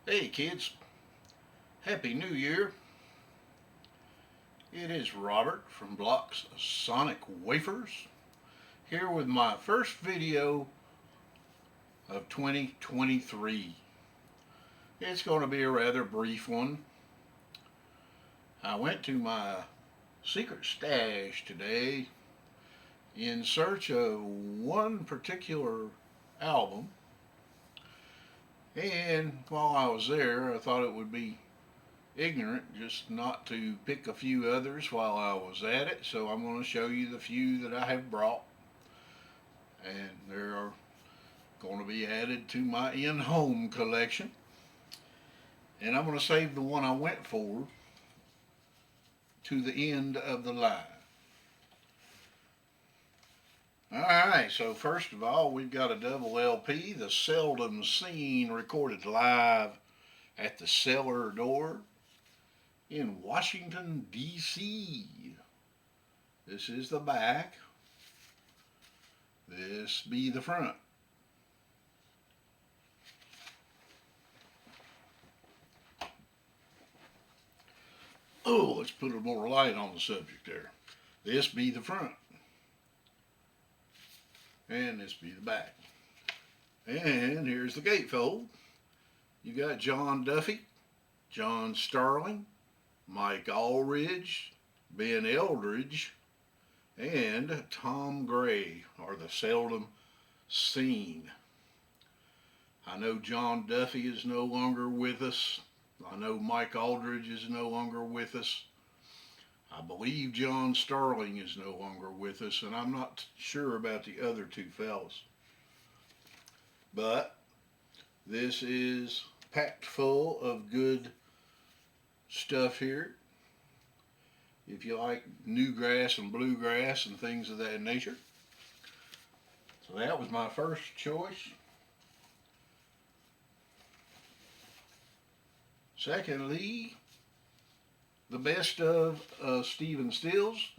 Hey kids, Happy New Year. It is Robert from Block's Sonic Wafers here with my first video of 2023. It's going to be a rather brief one. I went to my secret stash today in search of one particular album, and while I was there, I thought it would be ignorant just not to pick a few others while I was at it. So I'm going to show you the few that I have brought, and they are going to be added to my in-home collection. And I'm going to save the one I went for to the end of the line. Alright, so first of all, we've got a double LP, The Seldom Seen, recorded live at the Cellar Door in Washington, D.C. This is the back. This be the front. Oh, let's put a more light on the subject there. This be the front. And this be the back. And here's the gatefold. You got John Duffy, John Starling, Mike Allridge, Ben Eldridge, and Tom Gray are the seldom seen. I know John Duffy is no longer with us. I know Mike Aldridge is no longer with us. I believe John Starling is no longer with us, and I'm not sure about the other two fellas. But this is packed full of good stuff here. If you like newgrass and bluegrass and things of that nature. So that was my first choice. Secondly, the best of Stephen Stills.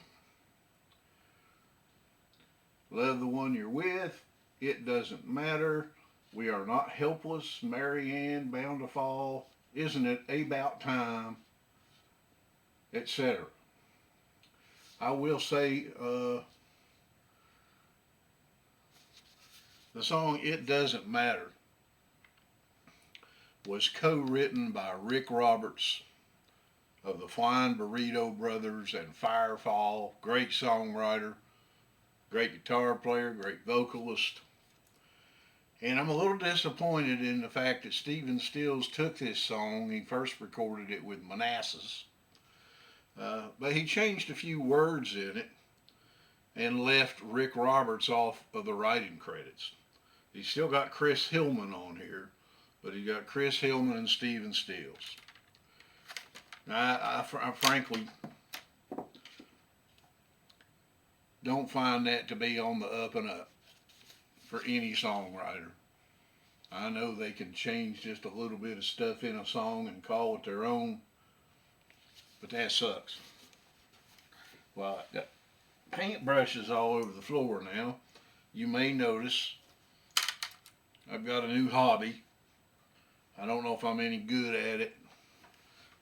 Love the one you're with. It doesn't matter. We are not helpless. Marianne, bound to fall. Isn't it about time? Etc. I will say the song It Doesn't Matter was co-written by Rick Roberts of the Flying Burrito Brothers and Firefall. Great songwriter, great guitar player, great vocalist. And I'm a little disappointed in the fact that Stephen Stills took this song. He first recorded it with Manassas. But he changed a few words in it and left Rick Roberts off of the writing credits. He's still got Chris Hillman on here, but he got Chris Hillman and Stephen Stills. I frankly don't find that to be on the up and up for any songwriter. I know they can change just a little bit of stuff in a song and call it their own, but that sucks. Well, I got paintbrushes all over the floor now. You may notice I've got a new hobby. I don't know if I'm any good at it,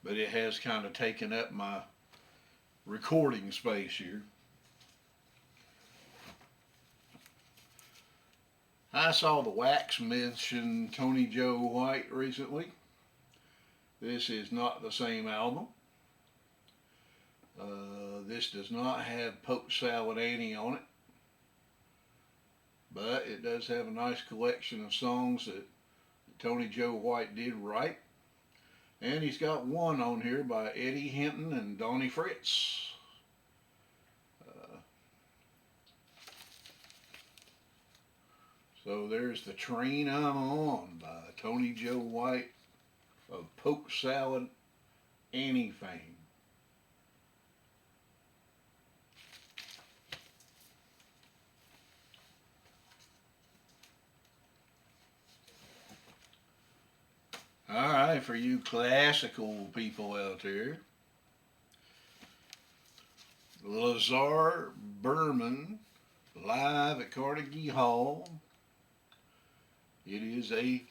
but it has kind of taken up my recording space here. I saw the Wax mention Tony Joe White recently. This is not the same album. This does not have Poke Salad Annie on it, but it does have a nice collection of songs that Tony Joe White did write. And he's got one on here by Eddie Hinton and Donnie Fritz. So there's The Train I'm On by Tony Joe White of Poke Salad Annie fame. Alright, for you classical people out there, Lazar Berman live at Carnegie Hall. It is a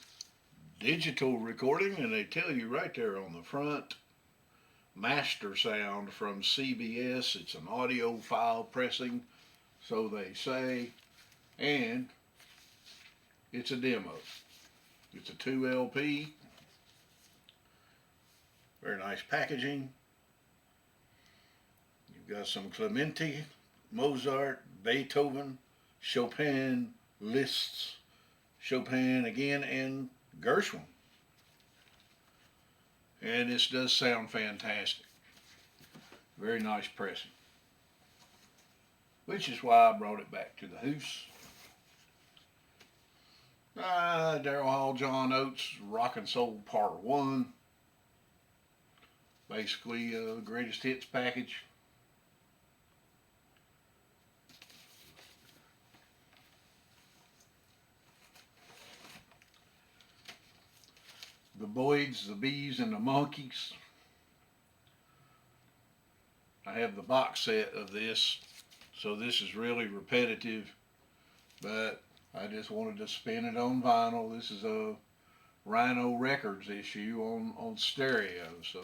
digital recording, and they tell you right there on the front, master sound from CBS. It's an audio file pressing, so they say, and it's a demo. It's a 2 LP, very nice packaging. You've got some Clementi, Mozart, Beethoven, Chopin, Liszt's, Chopin again, and Gershwin. And this does sound fantastic. Very nice pressing. Which is why I brought it back to the house. Daryl Hall, John Oates, Rock and Soul Part 1. Basically, greatest hits package. The Boyds, the Bees, and the Monkees. I have the box set of this, so this is really repetitive, but I just wanted to spin it on vinyl. This is a Rhino Records issue on stereo, so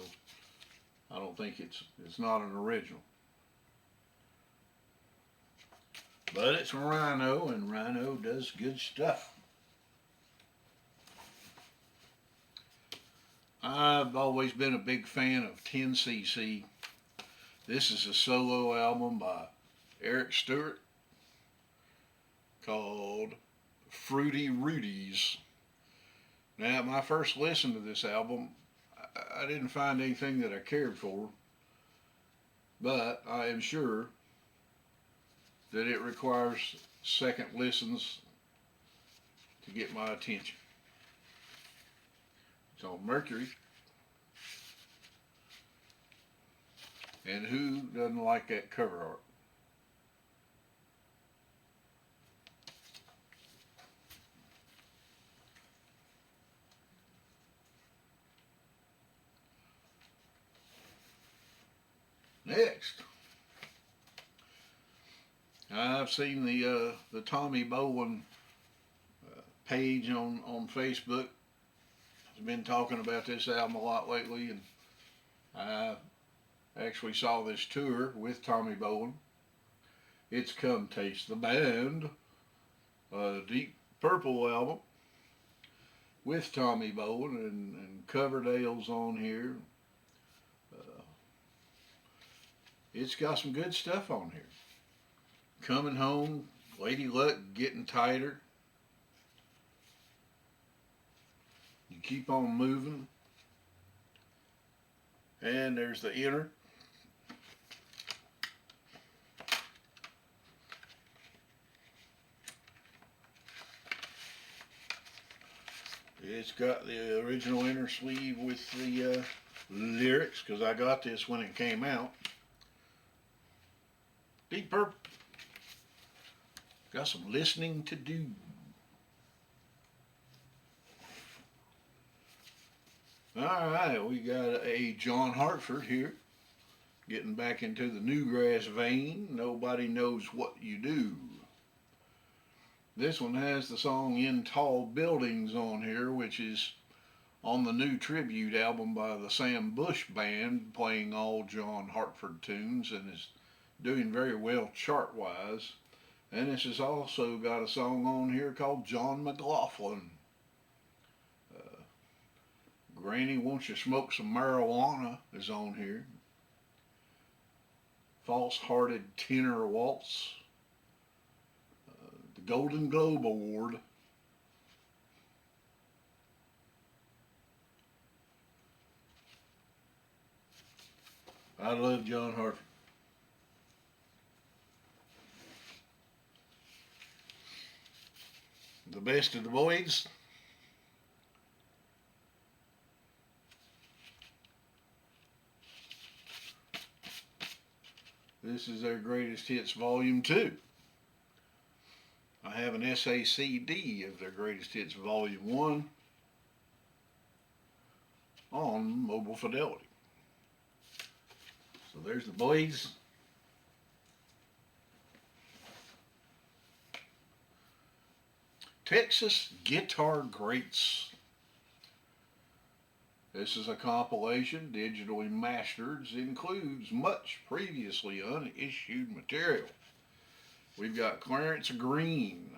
I don't think it's not an original. But it's Rhino, and Rhino does good stuff. I've always been a big fan of 10cc. This is a solo album by Eric Stewart called Fruity Rudies. Now, my first listen to this album, I didn't find anything that I cared for, but I am sure that it requires second listens to get my attention. It's on Mercury. And who doesn't like that cover art? Next, I've seen the Tommy Bowen page on Facebook. Has been talking about this album a lot lately, and I actually saw this tour with Tommy Bowen. It's Come Taste the Band, a Deep Purple album with Tommy Bowen and Coverdale's on here. It's got some good stuff on here. Coming Home, Lady Luck, Getting Tighter. You Keep On Moving. And there's the inner. It's got the original inner sleeve with the lyrics, because I got this when it came out. Deep Purple. Got some listening to do. Alright, we got a John Hartford here. Getting back into the newgrass vein. Nobody Knows What You Do. This one has the song In Tall Buildings on here, which is on the new tribute album by the Sam Bush Band, playing all John Hartford tunes, and is doing very well chart-wise. And this has also got a song on here called John McLaughlin. Granny, Won't You Smoke Some Marijuana is on here. False-Hearted Tenor Waltz. The Golden Globe Award. I love John Hartford. The Best of the Boyds. This is their Greatest Hits Volume 2. I have an SACD of their Greatest Hits Volume 1 on Mobile Fidelity. So there's the Boyds. Texas Guitar Greats. This is a compilation digitally mastered, includes much previously unissued material. We've got Clarence Green,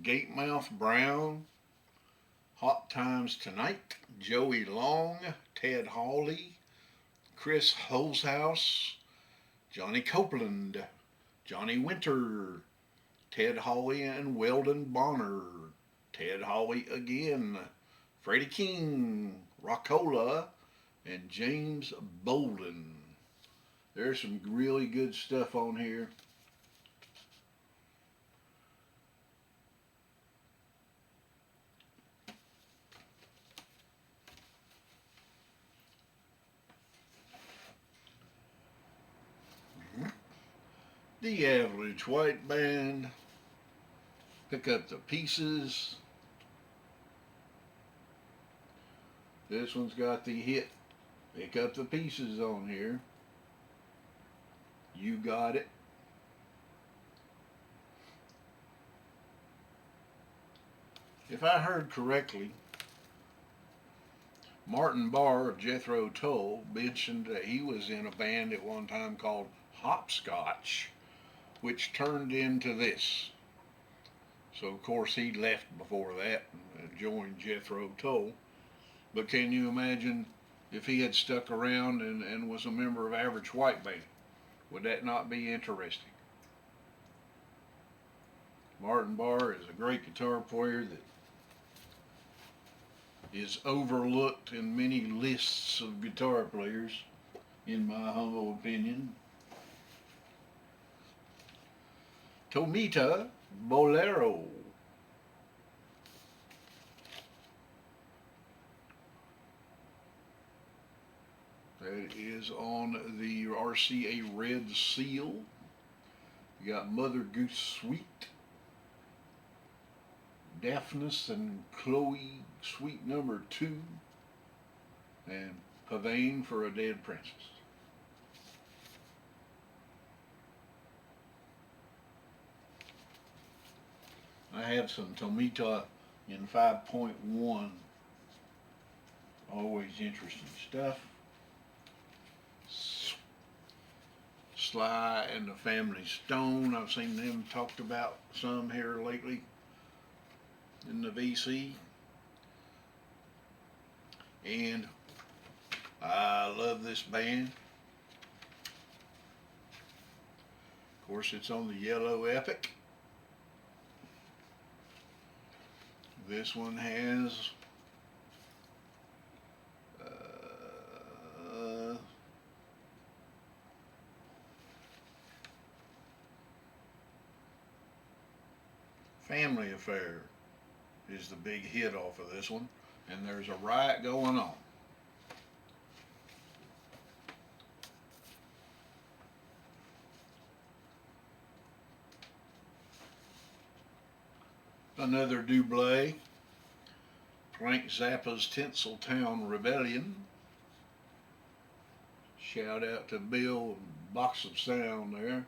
Gatemouth Brown, Hot Times Tonight, Joey Long, Ted Hawley, Chris Holzhaus, Johnny Copeland, Johnny Winter, Ted Hawley and Weldon Bonner, Ted Hawley again, Freddie King, Rockola, and James Bolden. There's some really good stuff on here. The Average White Band, Pick Up the Pieces. This one's got the hit Pick Up the Pieces on here. You Got It. If I heard correctly, Martin Barr of Jethro Tull mentioned that he was in a band at one time called Hopscotch, which turned into this. So, of course, he left before that and joined Jethro Tull. But can you imagine if he had stuck around and was a member of Average White Band? Would that not be interesting? Martin Barr is a great guitar player that is overlooked in many lists of guitar players, in my humble opinion. Tomita Bolero. That is on the RCA Red Seal. You got Mother Goose Sweet, Daphnis and Chloe Suite Number 2, and Pavane for a Dead Princess. I have some Tomita in 5.1. Always interesting stuff. Sly and the Family Stone. I've seen them talked about some here lately in the VC. And I love this band. Of course, it's on the Yellow Epic. This one has Family Affair is the big hit off of this one, and there's a riot going on. Another double, Frank Zappa's Tinseltown Rebellion. Shout out to Bill, Box of Sound there.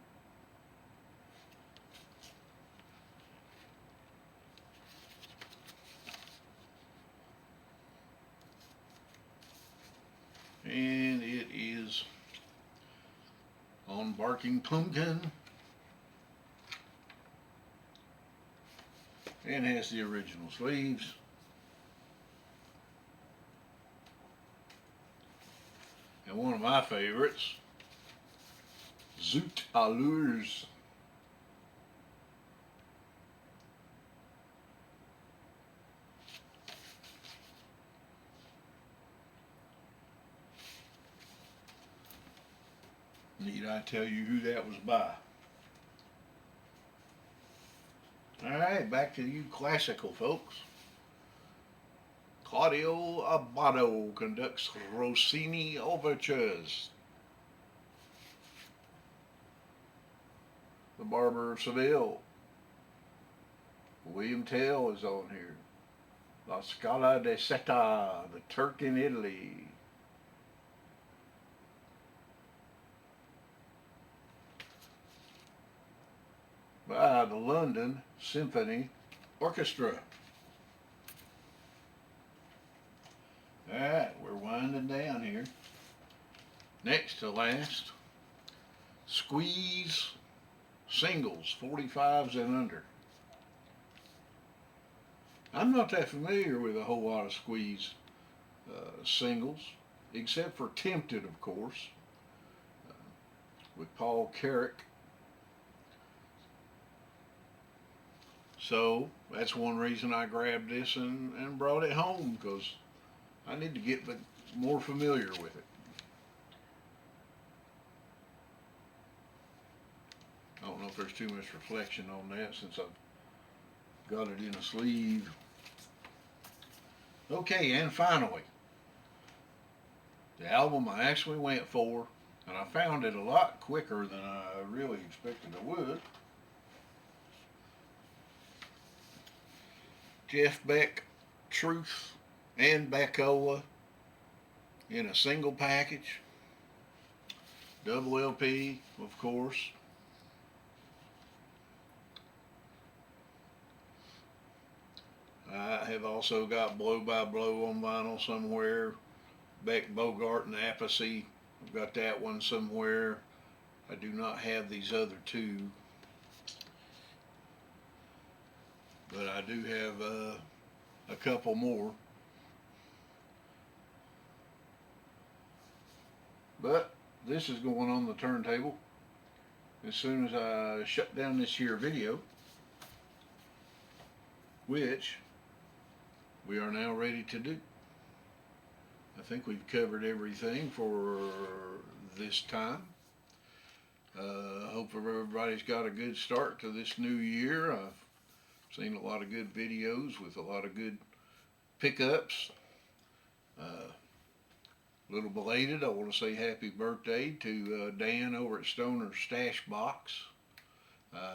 And it is on Barking Pumpkin and has the original sleeves. And one of my favorites, Zoot Allures. Need I tell you who that was by? Alright, back to you classical folks. Claudio Abbado conducts Rossini overtures. The Barber of Seville. William Tell is on here. La Scala di Seta, The Turk in Italy. By the London Symphony Orchestra. Alright, we're winding coming down here. Next to last, Squeeze Singles, 45s and under. I'm not that familiar with a whole lot of Squeeze singles, except for Tempted, of course, with Paul Carrick. So that's one reason I grabbed this and brought it home, because I need to get more familiar with it. I don't know if there's too much reflection on that since I've got it in a sleeve. Okay, and finally, the album I actually went for, and I found it a lot quicker than I really expected I would. Jeff Beck, Truth, and Beckola in a single package. Double LP, of course. I have also got Blow by Blow on vinyl somewhere. Beck, Bogart, and Appice. I've got that one somewhere. I do not have these other two, but I do have a couple more. But this is going on the turntable as soon as I shut down this here video, which we are now ready to do. I think we've covered everything for this time. Hope everybody's got a good start to this new year. I've seen a lot of good videos with a lot of good pickups. A little belated, I want to say happy birthday to Dan over at Stoner Stash Box.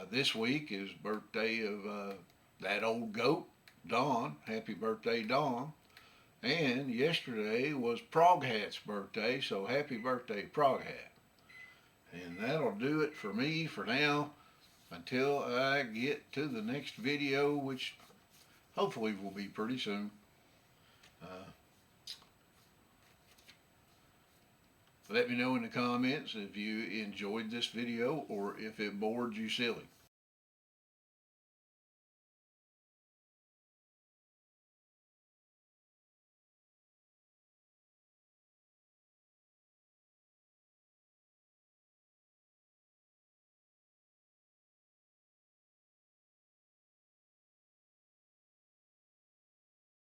This week is birthday of that old goat, Don. Happy birthday, Don. And yesterday was Prog Hat's birthday, so happy birthday, Prog Hat. And that'll do it for me for now until I get to the next video, which hopefully will be pretty soon. Let me know in the comments if you enjoyed this video or if it bored you silly.